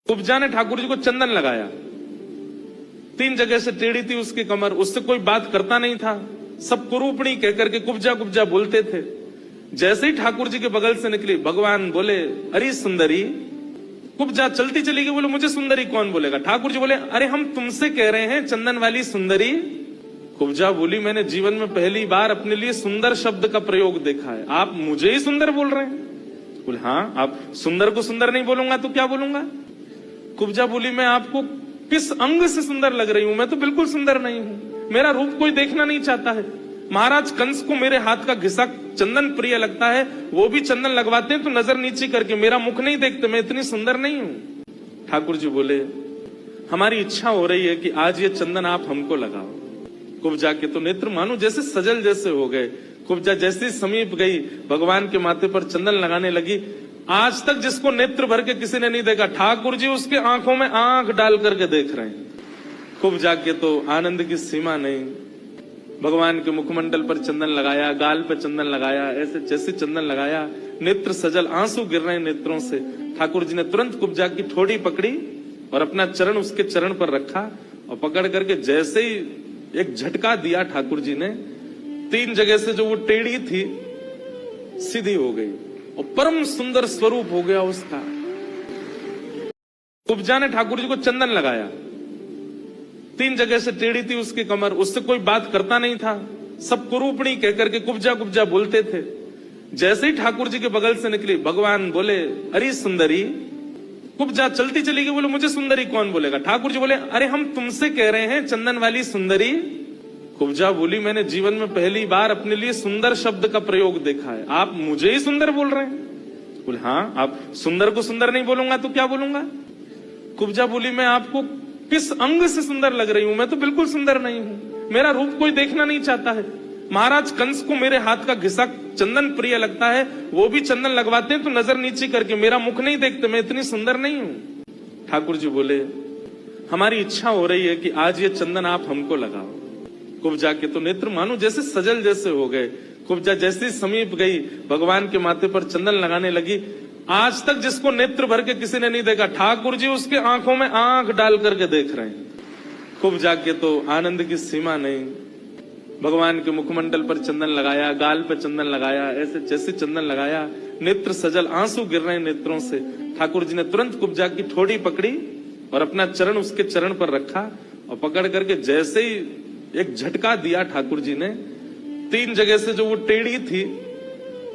कुब्जा ने ठाकुर जी को चंदन लगाया। 3 जगह से टेढ़ी थी उसकी कमर, उससे कोई बात करता नहीं था। सब कुरूपणी कहकर के कुब्जा कुब्जा बोलते थे। जैसे ही ठाकुर जी के बगल से निकली, भगवान बोले, अरे सुंदरी। कुब्जा चलती चली गई, बोले मुझे सुंदरी कौन बोलेगा। ठाकुर जी बोले, अरे हम तुमसे कह रहे हैं चंदन वाली सुंदरी। कुब्जा बोली, मैंने जीवन में पहली बार अपने लिए सुंदर शब्द का प्रयोग देखा है, आप मुझे ही सुंदर बोल रहे हैं। बोले हाँ, आप सुंदर को सुंदर नहीं बोलूंगा तो क्या बोलूंगा। कुब्जा बोली, मैं आपको किस अंग से सुंदर लग रही हूं, मैं तो बिल्कुल सुंदर नहीं हूं, मेरा रूप कोई देखना नहीं चाहता है। महाराज कंस को मेरे हाथ का घिसा चंदन प्रिय लगता है, वो भी चंदन लगवाते हैं तो नजर नीचे करके, मेरा मुख नहीं देखते, मैं इतनी सुंदर नहीं हूं। ठाकुर जी बोले, हमारी इच्छा हो रही है कि आज ये चंदन आप हमको लगाओ। कुब्जा के तो नेत्र मानो जैसे सजल जैसे हो गए। कुब्जा जैसे समीप गई, भगवान के माथे पर चंदन लगाने लगी। आज तक जिसको नेत्र भर के किसी ने नहीं देखा, ठाकुर जी उसके आंखों में आंख डाल करके देख रहे हैं। कुब्जा के तो आनंद की सीमा नहीं। भगवान के मुखमंडल पर चंदन लगाया, गाल पर चंदन लगाया, ऐसे जैसे चंदन लगाया, नेत्र सजल, आंसू गिर रहे हैं नेत्रों से। ठाकुर जी ने तुरंत कुब्जा की ठोड़ी पकड़ी और अपना चरण उसके चरण पर रखा और पकड़ करके जैसे ही एक झटका दिया ठाकुर जी ने, 3 जगह से जो वो टेढ़ी थी सीधी हो गई और परम सुंदर स्वरूप हो गया उसका। कुब्जा ने ठाकुर जी को चंदन लगाया। 3 जगह से टेढ़ी थी उसकी कमर, उससे कोई बात करता नहीं था। सब कुरूपणी कहकर के कुब्जा कुब्जा बोलते थे। जैसे ही ठाकुर जी के बगल से निकली, भगवान बोले, अरे सुंदरी। कुब्जा चलती चली गई, बोले मुझे सुंदरी कौन बोलेगा। ठाकुर जी बोले, अरे हम तुमसे कह रहे हैं चंदन वाली सुंदरी। कुब्जा बोली, मैंने जीवन में पहली बार अपने लिए सुंदर शब्द का प्रयोग देखा है, आप मुझे ही सुंदर बोल रहे हैं। बोले हाँ, आप सुंदर को सुंदर नहीं बोलूंगा तो क्या बोलूंगा। कुब्जा बोली, मैं आपको किस अंग से सुंदर लग रही हूं, मैं तो बिल्कुल सुंदर नहीं हूं, मेरा रूप कोई देखना नहीं चाहता है। महाराज कंस को मेरे हाथ का घिसा चंदन प्रिय लगता है, वो भी चंदन लगवाते हैं तो नजर नीचे करके, मेरा मुख नहीं देखते, मैं इतनी सुंदर नहीं हूं। ठाकुर जी बोले, हमारी इच्छा हो रही है कि आज ये चंदन आप हमको लगाओ। कुब्जा के तो नेत्र मानो जैसे सजल जैसे हो गए। कुब्जा जैसे समीप गई, भगवान के माथे पर चंदन लगाने लगी। आज तक जिसको नेत्र भर के किसी ने नहीं देखा, ठाकुर जी उसके आंखों में आंख डाल करके देख रहे हैं। कुब्जा के तो आनंद की सीमा नहीं। भगवान के मुखमंडल पर चंदन लगाया, गाल पर चंदन लगाया, ऐसे जैसे चंदन लगाया, नेत्र सजल, आंसू गिर रहे हैं नेत्रों से। ठाकुर जी ने तुरंत कुब्जा की ठोड़ी पकड़ी और अपना चरण उसके चरण पर रखा और पकड़ करके जैसे ही एक झटका दिया ठाकुर जी ने, 3 जगह से जो वो टेढ़ी थी